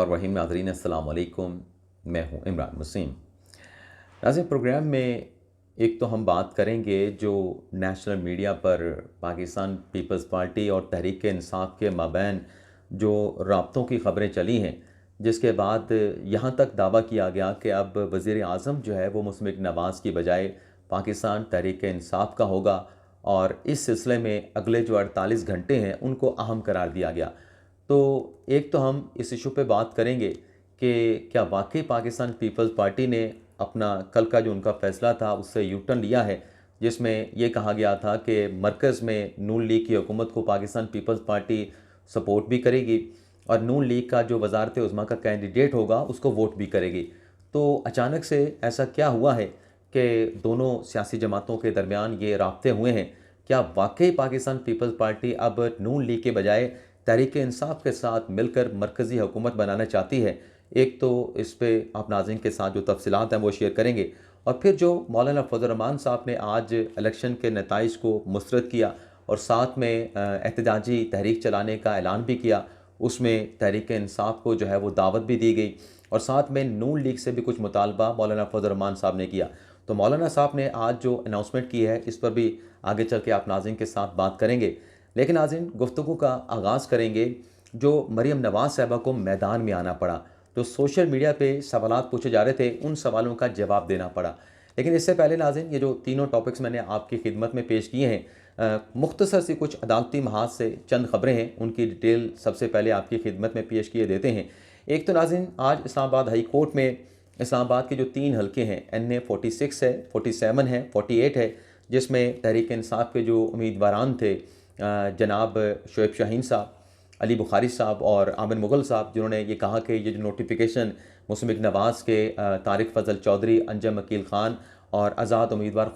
और रहीम नाज़रीन अस्सलाम वालेकुम। मैं हूं इमरान वसीम। नाज़रीन, प्रोग्राम में एक तो हम बात करेंगे जो नेशनल मीडिया पर पाकिस्तान पीपल्स पार्टी और तहरीक इंसाफ के माबैन जो राब्तों की ख़बरें चली हैं, जिसके बाद यहाँ तक दावा किया गया कि अब वज़ीर आज़म जो है वो मुस्लिम लीग नवाज़ की बजाय पाकिस्तान तहरीक इंसाफ का होगा और इस सिलसिले में अगले जो 48 घंटे हैं उनको अहम करार दिया गया। तो एक तो हम इस इशू पे बात करेंगे कि क्या वाकई पाकिस्तान पीपल्स पार्टी ने अपना कल का जो उनका फ़ैसला था उससे यू टर्न लिया है, जिसमें ये कहा गया था कि मरकज़ में नून लीग की हुकूमत को पाकिस्तान पीपल्स पार्टी सपोर्ट भी करेगी और नून लीग का जो वज़ारत उज़्मा का कैंडिडेट होगा उसको वोट भी करेगी। तो अचानक से ऐसा क्या हुआ है कि दोनों सियासी जमातों के दरमियान ये राब्ते हुए हैं? क्या वाकई पाकिस्तान पीपल्स पार्टी अब नून लीग के बजाय तहरीक इंसाफ के साथ मिलकर मरकज़ी हुकूमत बनाना चाहती है? एक तो इस पे आप नाज़रीन के साथ जो तफसीलात हैं वो शेयर करेंगे और फिर जो मौलाना फजल रहमान साहब ने आज इलेक्शन के नताइज को मुस्तरद किया और साथ में एहतजाजी तहरीक चलाने का ऐलान भी किया, उसमें तहरीक इंसाफ को जो है वो दावत भी दी गई और साथ में नून लीग से भी कुछ मुतालबा मौलाना फजल रहमान साहब ने किया। तो मौलाना साहब ने आज जो अनाउंसमेंट की है इस पर भी आगे चल के आप नाज़रीन के साथ बात करेंगे। लेकिन नाज़रीन, गुफ्तगू का आगाज़ करेंगे जो मरीम नवाज़ साहिबा को मैदान में आना पड़ा, तो सोशल मीडिया पे सवालात पूछे जा रहे थे, उन सवालों का जवाब देना पड़ा। लेकिन इससे पहले नाज़रीन, ये जो तीनों टॉपिक्स मैंने आपकी खिदमत में पेश किए हैं, मुख्तसर सी कुछ अदालती महाज से चंद ख़बरें हैं, उनकी डिटेल सबसे पहले आपकी खिदमत में पेश किए देते हैं। एक तो नाज़रीन, आज इस्लामाबाद हाई कोर्ट में इस्लामाबाद के जो 3 हलके हैं, NA 46 है, 47 है, 48 है, जिसमें तहरीक इंसाफ के जो उम्मीदवारान थे जनाब शोएब शाहीन साहब, अली बुखारी साहब और आमिर मुग़ल साहब, जिन्होंने ये कहा कि ये जो नोटिफिकेशन मुस्लिम लीग नवाज़ के तारिक फ़ज़ल चौधरी, अंजम अकील ख़ान और आज़ाद उम्मीदवार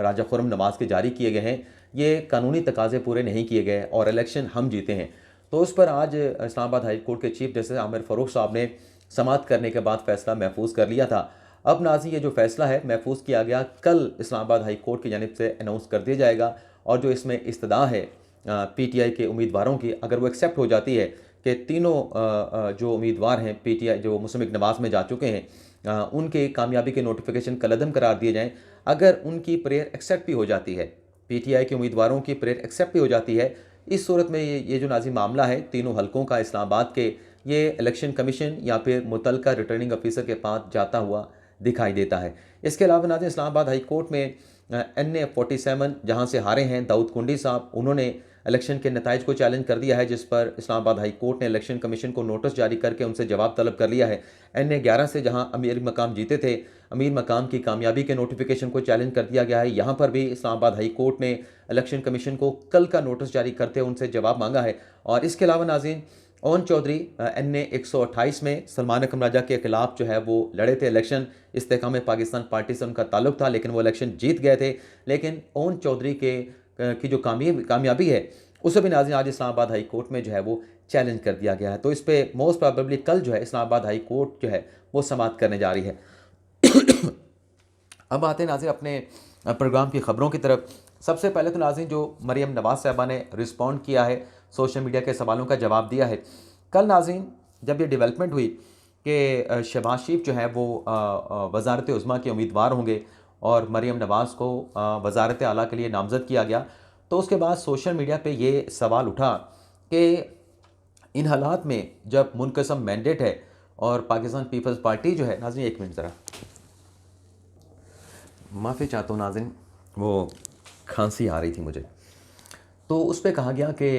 राजा खुर्रम नवाज़ के जारी किए गए हैं, ये कानूनी तकाज़े पूरे नहीं किए गए और इलेक्शन हम जीते हैं। तो उस पर आज इस्लामाबाद हाई कोर्ट के चीफ जस्टिस आमिर फ़ारूक साहब ने समाअत करने के बाद फ़ैसला महफूज कर लिया था। अब नाज़रीन, ये जो फ़ैसला है महफूज किया गया, कल इस्लामाबाद हाई कोर्ट की जानिब से अनाउंस कर दिया जाएगा और जो इसमें इस्तदा है PTI के उम्मीदवारों की, अगर वो एक्सेप्ट हो जाती है कि तीनों जो उम्मीदवार हैं PTI जो मुस्लिम लीग नवाज़ में जा चुके हैं, उनके कामयाबी के नोटिफिकेशन कलअदम करार दिए जाएँ। अगर उनकी प्रेयर एक्सेप्ट भी हो जाती है, PTI के उम्मीदवारों की प्रेयर एक्सेप्ट भी हो जाती है, इस सूरत में ये जो नाज़रीन मामला है तीनों हलकों का इस्लामाबाद के, ये इलेक्शन कमीशन या फिर मुतलका रिटर्निंग ऑफिसर के पास जाता हुआ दिखाई देता है। इसके अलावा नाज़रीन, इस्लामाबाद हाई कोर्ट में NA 47 जहाँ से हारे हैं दाऊद कुंडी साहब, उन्होंने इलेक्शन के नताइज को चैलेंज कर दिया है, जिस पर इस्लामाबाद हाई कोर्ट ने इलेक्शन कमीशन को नोटिस जारी करके उनसे जवाब तलब कर लिया है। NA 11 से जहां अमीर मकाम जीते थे, अमीर मकाम की कामयाबी के नोटिफिकेशन को चैलेंज कर दिया गया है। यहाँ पर भी इस्लामाबाद हाई कोर्ट ने इलेक्शन कमीशन को कल का नोटिस जारी करते हुए उनसे जवाब मांगा है। और इसके अलावा नाज़रीन, ओन चौधरी NA 128 में सलमान अकरम राजा के खिलाफ जो है वो लड़े थे इलेक्शन, इस्तेकाम पाकिस्तान पार्टी से उनका ताल्लुक था, लेकिन वो इलेक्शन जीत गए थे। लेकिन ओन चौधरी के की जो कामयाबी है उसे भी नाज़रीन आज इस्लामाबाद हाई कोर्ट में जो है वो चैलेंज कर दिया गया है। तो इस पर मोस्ट प्रॉबेबली कल जो है इस्लामाबाद हाई कोर्ट जो है वो समाअत करने जा रही है। अब आते हैं नाज़रीन अपने प्रोग्राम की ख़बरों की तरफ। सबसे पहले तो नाज़रीन, जो मरीम नवाज़ साहिबा ने रिस्पॉन्ड किया है, सोशल मीडिया के सवालों का जवाब दिया है। कल नाज़रीन, जब ये डेवलपमेंट हुई कि शहबाज शरीफ जो है वो वज़ारत उज़्मा के उम्मीदवार होंगे और मरीम नवाज़ को वज़ारत आला के लिए नामज़द किया गया, तो उसके बाद सोशल मीडिया पे ये सवाल उठा कि इन हालात में जब मुनक़सम मैंडेट है और पाकिस्तान पीपल्स पार्टी जो है, नाज़रीन एक मिनट ज़रा माफ़ी चाहता हूँ नाज़रीन, वो खांसी आ रही थी मुझे। तो उस पे कहा गया कि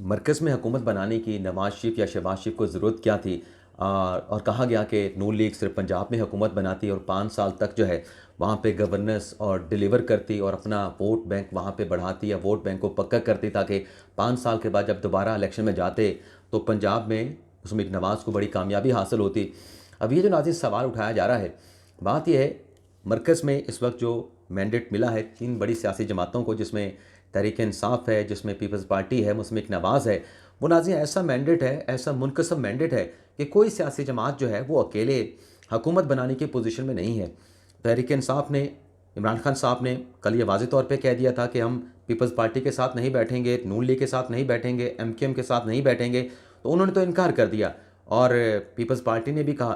मरकज़ में हुकूमत बनाने की नवाज़ शरीफ या शहबाज शरीफ को ज़रूरत क्या थी, और कहा गया कि नून लीग सिर्फ पंजाब में हुकूमत बनाती और 5 साल तक जो है वहाँ पे गवर्नेंस और डिलीवर करती और अपना वोट बैंक वहाँ पे बढ़ाती या वोट बैंक को पक्का करती, ताकि 5 साल के बाद जब दोबारा इलेक्शन में जाते तो पंजाब में मुस्लिम लीग नवाज़ को बड़ी कामयाबी हासिल होती। अब ये जो नाज़रीन सवाल उठाया जा रहा है, बात यह है मरकज़ में इस वक्त जो मैंडेट मिला है 3 बड़ी सियासी जमातों को, जिसमें तहरीक इंसाफ है, जिसमें पीपल्स पार्टी है, मुस्लिम लीग नवाज़ है, वो नाज़रीन ऐसा मैंडेट है, ऐसा मुनक़सम मैंडेट है कि कोई सियासी जमात जो है वो अकेले हुकूमत बनाने की पोजीशन में नहीं है। तहरीक इंसाफ ने, इमरान खान साहब ने कल ये वाज़ेह तौर पे कह दिया था कि हम पीपल्स पार्टी के साथ नहीं बैठेंगे, नून लीग के साथ नहीं बैठेंगे, MKM के साथ नहीं बैठेंगे, तो उन्होंने तो इनकार कर दिया। और पीपल्स पार्टी ने भी कहा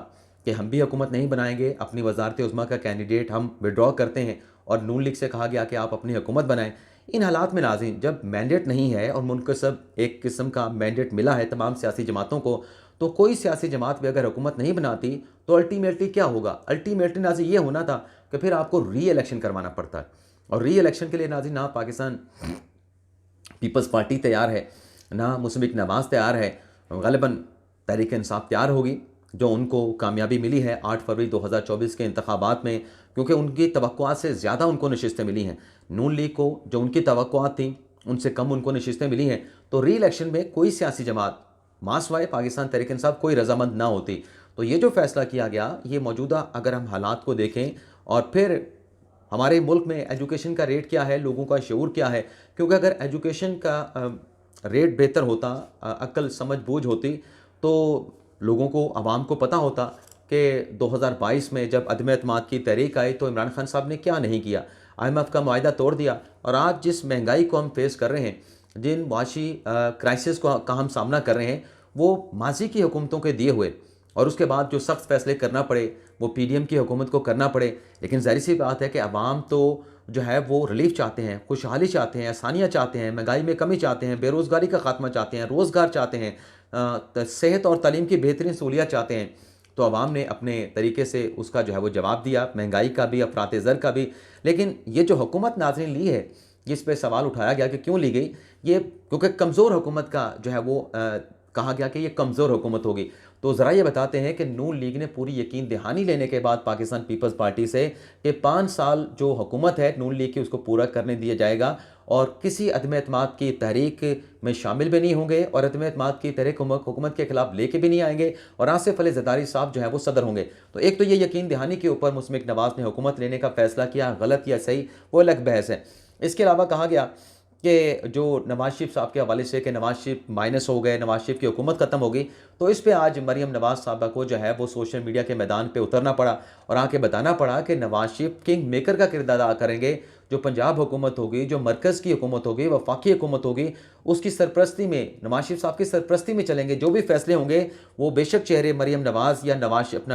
कि हम भी हुकूमत नहीं बनाएंगे, अपनी वजारत उज़्मा का कैंडिडेट हम विड्रॉ करते हैं, और नून लीग से कहा गया कि आप अपनी हुकूमत बनाएं। इन हालात में नाज़रीन, जब मैंडेट नहीं है और मुनकसब एक किस्म का मैंडेट मिला है तमाम सियासी जमातों को, तो कोई सियासी जमात भी अगर हुकूमत नहीं बनाती तो अल्टीमेटली क्या होगा? अल्टीमेटली नाज़रीन ये होना था कि फिर आपको री इलेक्शन करवाना पड़ता है, और री इलेक्शन के लिए नाज़रीन ना पाकिस्तान पीपल्स पार्टी तैयार है, ना मुस्लिम लीग नवाज़ तैयार है। ग़ालिबन तहरीक इंसाफ तैयार होगी, जो उनको कामयाबी मिली है 8 फरवरी 2024 के इंतखाबात में, क्योंकि उनकी तवक्कुआत से ज़्यादा उनको नशिस्तें मिली हैं। नून लीग को जो उनकी तवक्कुआत थी उनसे कम उनको नशिस्तें मिली हैं। तो री इलेक्शन में कोई सियासी जमात मासवाए पाकिस्तान तहरीक इंसाफ कोई रजामंद ना होती। तो ये जो फैसला किया गया, ये मौजूदा अगर हम हालात को देखें और फिर हमारे मुल्क में एजुकेशन का रेट क्या है, लोगों का शऊर क्या है, क्योंकि अगर एजुकेशन का रेट बेहतर होता, अक्ल समझ बूझ होती, तो लोगों को, आवाम को पता होता कि 2022 में जब अदम एतमाद की तहरीक आई तो इमरान खान साहब ने क्या नहीं किया, IMF का मुआहदा तोड़ दिया। और आज जिस महंगाई को हम फेस कर रहे हैं, जिन माशी क्राइसिस का हम सामना कर रहे हैं, वो माजी की हुकूमतों के दिए हुए, और उसके बाद जो सख्त फैसले करना पड़े वो PDM की हुकूमत को करना पड़े। लेकिन ज़ाहिर सी बात है कि अवाम तो जो है वो रिलीफ चाहते हैं, खुशहाली चाहते हैं, आसानियाँ चाहते हैं, महंगाई में कमी चाहते हैं, बेरोज़गारी का खात्मा चाहते हैं, रोज़गार चाहते हैं, सेहत और तालीम की बेहतरीन सहूलियत चाहते हैं। तो अवाम ने अपने तरीके से उसका जो है वो जवाब दिया, महंगाई का भी, अफरात ज़र का भी। लेकिन ये जो हुकूमत नाज़रीन ली है, जिस पे सवाल उठाया गया कि क्यों ली गई, ये क्योंकि कमज़ोर हुकूमत का जो है वो कहा गया कि ये कमज़ोर हुकूमत होगी। तो ज़रा ये बताते हैं कि नून लीग ने पूरी यकीन दहानी लेने के बाद पाकिस्तान पीपल्स पार्टी से कि 5 साल जो हुकूमत है नून लीग की उसको पूरा करने दिया जाएगा, और किसी अदम एतमाद की तहरीक में शामिल भी नहीं होंगे, और अदम एतमाद की तहरीक हुकूमत के खिलाफ लेके भी नहीं आएंगे, और आसिफ अली ज़रदारी साहब जो है वो सदर होंगे। तो एक तो ये यकीन दहानी के ऊपर मुस्लिम लीग नवाज़ ने हुकूमत लेने का फ़ैसला किया, गलत या सही वो अलग बहस है। इसके अलावा कहा गया कि जो नवाज शरीफ साहब के हवाले से कि नवाज शरीफ माइनस हो गए, नवाज शरीफ की हुकूमत ख़त्म हो गई, तो इस पे आज मरियम नवाज़ साहबा को जो है वो सोशल मीडिया के मैदान पे उतरना पड़ा और आके बताना पड़ा कि नवाज शरीफ किंग मेकर का किरदार अदा करेंगे। जो पंजाब हुकूमत होगी, जो मरकज़ की हुकूमत होगी, वफाकी हुकूमत होगी, उसकी सरपरस्ती में, नवाज शरीफ साहब की सरपरस्ती में चलेंगे। जो भी फैसले होंगे वो बेशक चेहरे मरियम नवाज़ या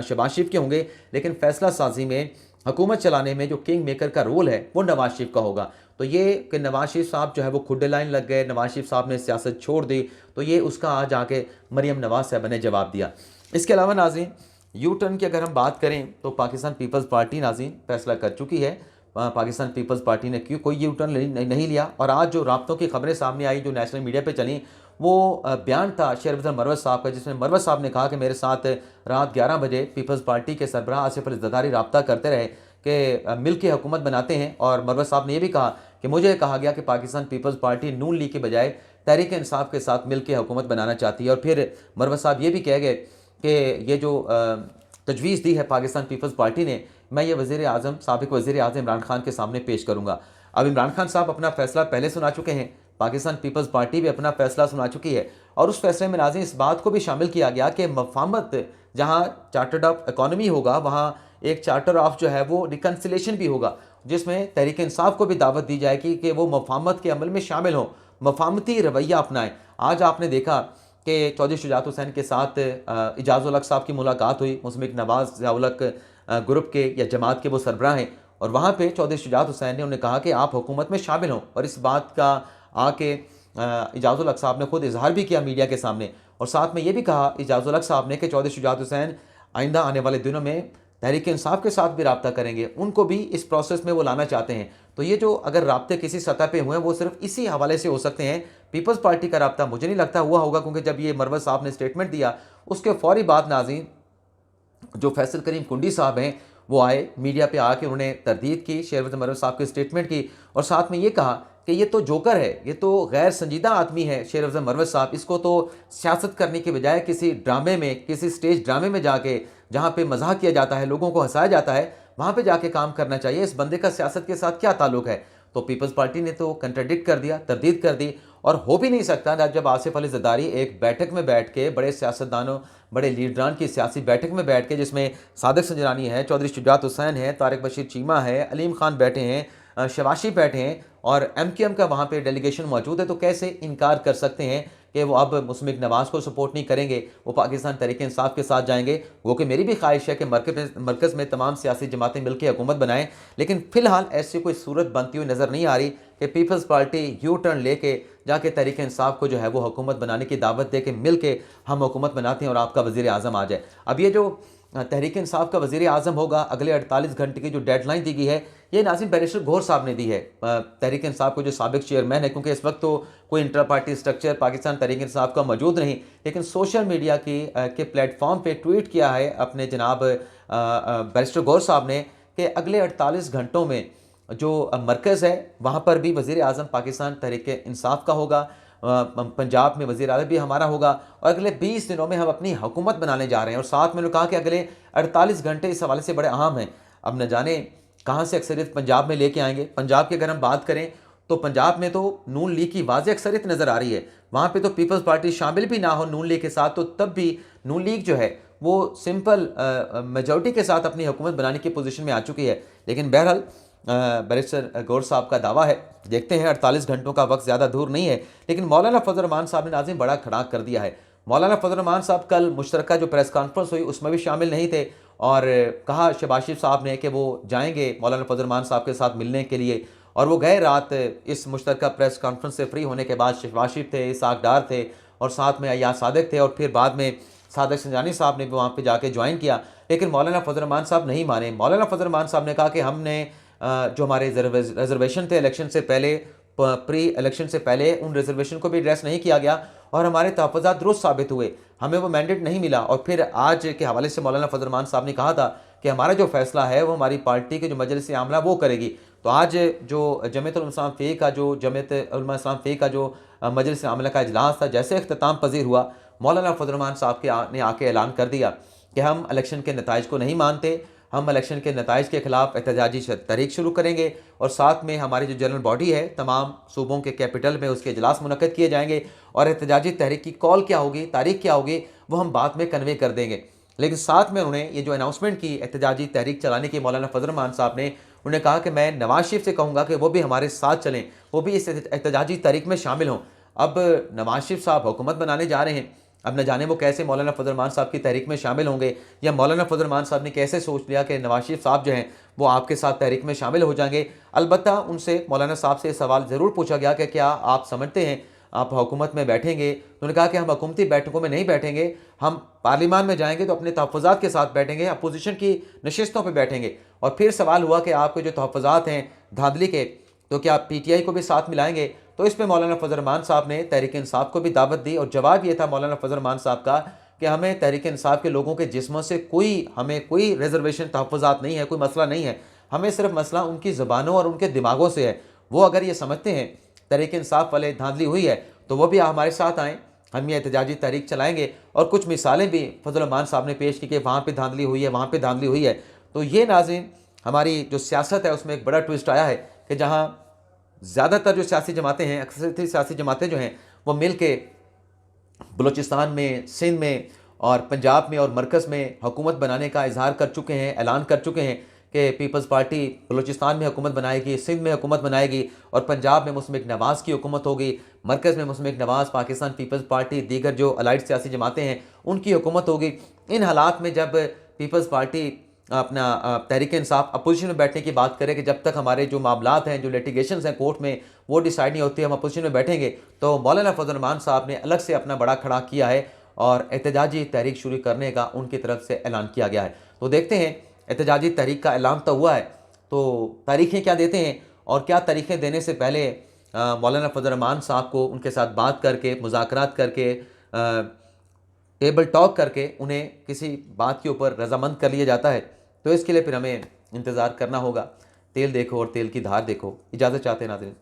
शहबाज शरीफ के होंगे, लेकिन फ़ैसला साजी में, हुकूमत चलाने में जो किंग मेकर का रोल है वो नवाज शरीफ का होगा। तो ये कि नवाज शरीफ साहब जो है वो खुडे लाइन लग गए, नवाज शरीफ साहब ने सियासत छोड़ दी, तो ये उसका आज आके मरियम नवाज़ साहब ने जवाब दिया। इसके अलावा नाज़रीन, यू टर्न की अगर हम बात करें तो पाकिस्तान पीपल्स पार्टी नाज़रीन फैसला कर चुकी है। पाकिस्तान पीपल्स पार्टी ने क्यों कोई यू टर्न नहीं लिया, और आज जो राब्तों की खबरें सामने आई जो नेशनल मीडिया पर चली, वो बयान था शेरवतन मरवत साहब का, जिसमें मरवत साहब ने कहा कि मेरे साथ रात 11 बजे पीपल्स पार्टी के सरबराह आसिफ अली ज़रदारी रब्ता करते रहे कि मिल के हुकूमत बनाते हैं। और मरवत साहब ने यह भी कहा कि मुझे कहा गया कि पाकिस्तान पीपल्स पार्टी नून लीग के बजाय तहरीक इंसाफ के साथ मिल के हुकूमत बनाना चाहती है। और फिर मरवत साहब ये भी कह गए कि ये जो तजवीज़ दी है पाकिस्तान पीपल्स पार्टी ने, मैं ये वज़ीर आज़म, साबिक़ वज़ीर आज़म इमरान खान के सामने पेश करूँगा। अब इमरान खान साहब अपना फ़ैसला पहले सुना चुके हैं, पाकिस्तान पीपल्स पार्टी भी अपना फ़ैसला सुना चुकी है, और उस फैसले में नाज़रीन इस बात को भी शामिल किया गया कि मफाहमत, जहाँ चार्टर्ड ऑफ इकॉनमी होगा वहाँ एक चार्टर ऑफ जो है वो रिकन्सिलेशन भी होगा, जिसमें तहरीक इंसाफ को भी दावत दी जाएगी कि वो मफाहमत के अमल में शामिल हों, मफाहमती रवैया अपनाएं। आज आपने देखा कि चौधरी शुजात हुसैन के साथ इजाज़ उल हक साहब की मुलाकात हुई, मुस्लिम लीग नवाज़ ज़िया उल हक ग्रुप के या जमात के वो सरबराह हैं, और वहाँ पे चौधरी शुजात हुसैन ने उन्हें कहा कि आप हुकूमत में शामिल हों, और इस बात का आके इजाज़ उल हक साहब ने खुद इजहार भी किया मीडिया के सामने, और साथ में ये भी कहा इजाज़ उल हक साहब ने कि चौधरी शुजात हुसैन आइंदा आने वाले दिनों में तहरीक इंसाफ के साथ भी रब्ता करेंगे, उनको भी इस प्रोसेस में वो लाना चाहते हैं। तो ये जो अगर राब्ते किसी सतह पे हुए हैं वो सिर्फ इसी हवाले से हो सकते हैं। पीपल्स पार्टी का रब्ता मुझे नहीं लगता हुआ होगा, क्योंकि जब ये मरवत साहब ने स्टेटमेंट दिया उसके फौरी बाद नाज़रीन जो फैसल करीम कुंडी साहब हैं वो आए, मीडिया पे आके उन्होंने तरदीद की शेरवतन मरवत साहब की स्टेटमेंट की, और साथ में ये कहा कि ये तो जोकर है, ये तो गैर संजीदा आदमी है शेरवतन मरवत साहब, इसको तो सियासत करने के बजाय किसी ड्रामे में, किसी स्टेज ड्रामे में जाके, जहाँ पे मजाक किया जाता है, लोगों को हंसाया जाता है, वहाँ पे जाके काम करना चाहिए। इस बंदे का सियासत के साथ क्या ताल्लुक है? तो पीपल्स पार्टी ने तो कंट्राडिक्ट कर दिया, तरदीद कर दी, और हो भी नहीं सकता जब आसिफ अली ज़रदारी एक बैठक में बैठ के, बड़े सियासतदानों, बड़े लीडरान की सियासी बैठक में बैठ के, जिसमें सादिक संजरानी है, चौधरी शुजात हुसैन है, तारिक बशीर चीमा है, अलीम खान बैठे हैं, शबाशी बैठे हैं और MQM का वहाँ पे डेलीगेशन मौजूद है, तो कैसे इनकार कर सकते हैं कि वो अब मुस्लिम लीग नवाज़ को सपोर्ट नहीं करेंगे, वो पाकिस्तान तहरीक-ए-इंसाफ के साथ जाएंगे। वो कि मेरी भी ख्वाहिश है कि मरकज़ में तमाम सियासी जमातें मिलकर हुकूमत बनाएं, लेकिन फ़िलहाल ऐसी कोई सूरत बनती हुई नज़र नहीं आ रही कि पीपल्स पार्टी यू टर्न लेके जाके तहरीक-ए-इंसाफ को जो है वो हुकूमत बनाने की दावत दे के मिल के हम हुकूमत बनाते हैं और आपका वज़ीर आज़म आ जाए। अब ये जो तहरीक-ए-इंसाफ का वज़ीर आज़म होगा, अगले 48 घंटे की जो डेडलाइन दी गई है, ये नाज़िम बैरिस्टर गौहर साहब ने दी है, तहरीक-ए-इंसाफ को जो साबिक चेयरमैन है, क्योंकि इस वक्त तो कोई inter party structure Pakistan Tehreek-e-Insaf का मौजूद नहीं, लेकिन सोशल मीडिया के प्लेटफॉर्म पे ट्वीट किया है अपने जनाब बैरिस्टर गौहर साहब ने कि अगले 48 घंटों में जो मरकज़ है वहाँ पर भी वज़ीर आज़म पाकिस्तान तहरीक-ए-इंसाफ का होगा, पंजाब में वज़ीर आज़म भी हमारा होगा और अगले 20 दिनों में हम अपनी हुकूमत बनाने जा रहे हैं। और साथ में उन्होंने कहा कि अगले 48 घंटे इस हवाले से बड़े अहम हैं। अब न जाने कहाँ से अक्सरियत पंजाब में लेके आएंगे। पंजाब की अगर हम बात करें तो पंजाब में तो नून लीग की वाज़ेह अक्सरियत नज़र आ रही है, वहाँ पर तो पीपल्स पार्टी शामिल भी ना हो नून लीग के साथ, तो तब भी नून लीग जो है वो सिंपल मेजॉरिटी के साथ अपनी हुकूमत बनाने की पोजीशन में आ चुकी है। लेकिन बहरहाल बैरिस्टर गौहर साहब का दावा है, देखते हैं 48 घंटों का वक्त ज़्यादा दूर नहीं है। लेकिन मौलाना फजल रहमान साहब ने नाज़िम बड़ा खड़ाक कर दिया है। मौलाना फजल रहमान साहब कल मुश्तरका जो प्रेस कॉन्फ्रेंस हुई उसमें भी शामिल नहीं थे और कहा शहबाज शरीफ साहब ने कि वो जाएंगे मौलाना फजल रहमान साहब के साथ मिलने के लिए, और वो गए रात इस मुश्तरका प्रेस कॉन्फ्रेंस से फ्री होने के बाद। शहबाज शरीफ थे, इसाक डार थे और साथ में अय्याज सादिक थे और फिर बाद में सादिक संजानी साहब ने भी वहाँ पर जाके ज्वाइन किया। लेकिन मौलाना फजल रहमान साहब नहीं माने। मौलाना फजल रहमान साहब ने कहा कि हमने जो हमारे रिजर्वेशन थे इलेक्शन से पहले, प्री इलेक्शन से पहले, उन रिजर्वेशन को भी एड्रेस नहीं किया गया और हमारे तहफ़्फ़ुज़ात दुरुस्त साबित हुए, हमें वो मैंडेट नहीं मिला। और फिर आज के हवाले से मौलाना फजल रहमान साहब ने कहा था कि हमारा जो फैसला है वो हमारी पार्टी के जो मजलिस आमला वो करेगी। तो आज जो जमीयत उलमा इस्लाम फ़िक़्ह का जो मजलिस आमला का इजलास था, जैसे इख्तिताम पज़ीर हुआ, मौलाना फजल रहमान साहब ने आके ऐलान कर दिया कि हम इलेक्शन के नताइज को नहीं मानते, हम इलेक्शन के नताइज के ख़िलाफ़ एहतजाजी तहरीक शुरू करेंगे और साथ में हमारी जो जनरल बॉडी है तमाम सूबों के कैपिटल में उसके इजलास मुनक़्क़द किए जाएंगे और एहतजाजी तहरीक की कॉल क्या होगी, तारीख क्या होगी, वो हम बाद में कन्वे कर देंगे। लेकिन साथ में उन्होंने ये जो अनाउंसमेंट की एहतजाजी तहरीक चलाने की मौलाना फजल रहमान साहब ने, उन्होंने कहा कि मैं नवाज़ शरीफ से कहूँगा कि वो भी हमारे साथ चलें, वो भी इस एहतजाजी तहरीक में शामिल हों। अब नवाज़ शरीफ साहब हुकूमत बनाने जा रहे हैं, अब न जाने वो कैसे मौलाना फजल रहमान साहब की तहरीक में शामिल होंगे, या मौलाना फजल रहमान साहब ने कैसे सोच लिया कि नवाज़ शरीफ साहब जो हैं वो आपके साथ तहरीक में शामिल हो जाएंगे। अलबत्ता उनसे मौलाना साहब से सवाल ज़रूर पूछा गया कि क्या आप समझते हैं आप हुकूमत में बैठेंगे? तो उन्होंने कहा कि हम हुकूमती बैठकों में नहीं बैठेंगे, हम पार्लियामान में जाएंगे तो अपने तहफ़्फ़ुज़ात के साथ बैठेंगे, अपोजिशन की नशिस्तों पर बैठेंगे। और फिर सवाल हुआ कि आपके जो तहफ़्फ़ुज़ात हैं धांधली के, तो क्या आप PTI को भी साथ मिलाएंगे? तो इस पे मौलाना फजल रहमान साहब ने तहरीक इंसाफ को भी दावत दी और जवाब ये था मौलाना फजल रहमान साहब का कि हमें तहरीक इंसाफ के लोगों के जिस्मों से हमें कोई रिजर्वेशन तहफ़्फ़ुज़ात नहीं है, कोई मसला नहीं है, हमें सिर्फ मसला उनकी ज़बानों और उनके दिमागों से है। वो अगर ये समझते हैं तहरीक इंसाफ वाले धांधली हुई है तो वो भी हमारे साथ आएँ, हम ये एहतजाजी तहरीक चलाएँगे। और कुछ मिसालें भी फजल रहमान साहब ने पेश की कि वहाँ पर धांधली हुई है, वहाँ पर धांधली हुई है। तो ये नाज़रीन हमारी जो सियासत है उसमें एक बड़ा ट्विस्ट आया है कि जहाँ ज़्यादातर जो सियासी जमातें हैं, अक्सर सियासी जमातें जो हैं वो मिल के बलूचिस्तान में, सिंध में और पंजाब में और मरकज़ में हुकूमत बनाने का इजहार कर चुके हैं, ऐलान कर चुके हैं कि पीपल्स पार्टी बलूचिस्तान में हुकूमत बनाएगी, सिंध में हुकूमत बनाएगी और पंजाब में मुस्लिम लीग नवाज़ की हुकूमत होगी, मरकज़ में मुस्लिम लीग नवाज़, पाकिस्तान पीपल्स पार्टी, दीगर जो अलाइड सियासी जमातें हैं उनकी हुकूमत होगी। इन हालात में जब पीपल्स पार्टी अपना तहरीक इंसाफ अपोजिशन में बैठने की बात करें कि जब तक हमारे जो मामलात हैं, जो लिटिगेशंस हैं कोर्ट में, वो डिसाइड नहीं होती, हम अपोजिशन में बैठेंगे, तो मौलाना फजल रहमान साहब ने अलग से अपना बड़ा खड़ा किया है और एहतजाजी तहरीक शुरू करने का उनकी तरफ से ऐलान किया गया है। तो देखते हैं, एहतजाजी तहरीक का ऐलान तो हुआ है, तो तारीखें क्या देते हैं और क्या तारीखें देने से पहले मौलाना फजल रहमान साहब को उनके साथ बात करके, मुज़ाकरात करके, टेबल टॉक करके उन्हें किसी बात के ऊपर रजामंद कर लिया जाता है। तो इसके लिए फिर हमें इंतज़ार करना होगा। तेल देखो और तेल की धार देखो। इजाज़त चाहते हैं नाज़रीन।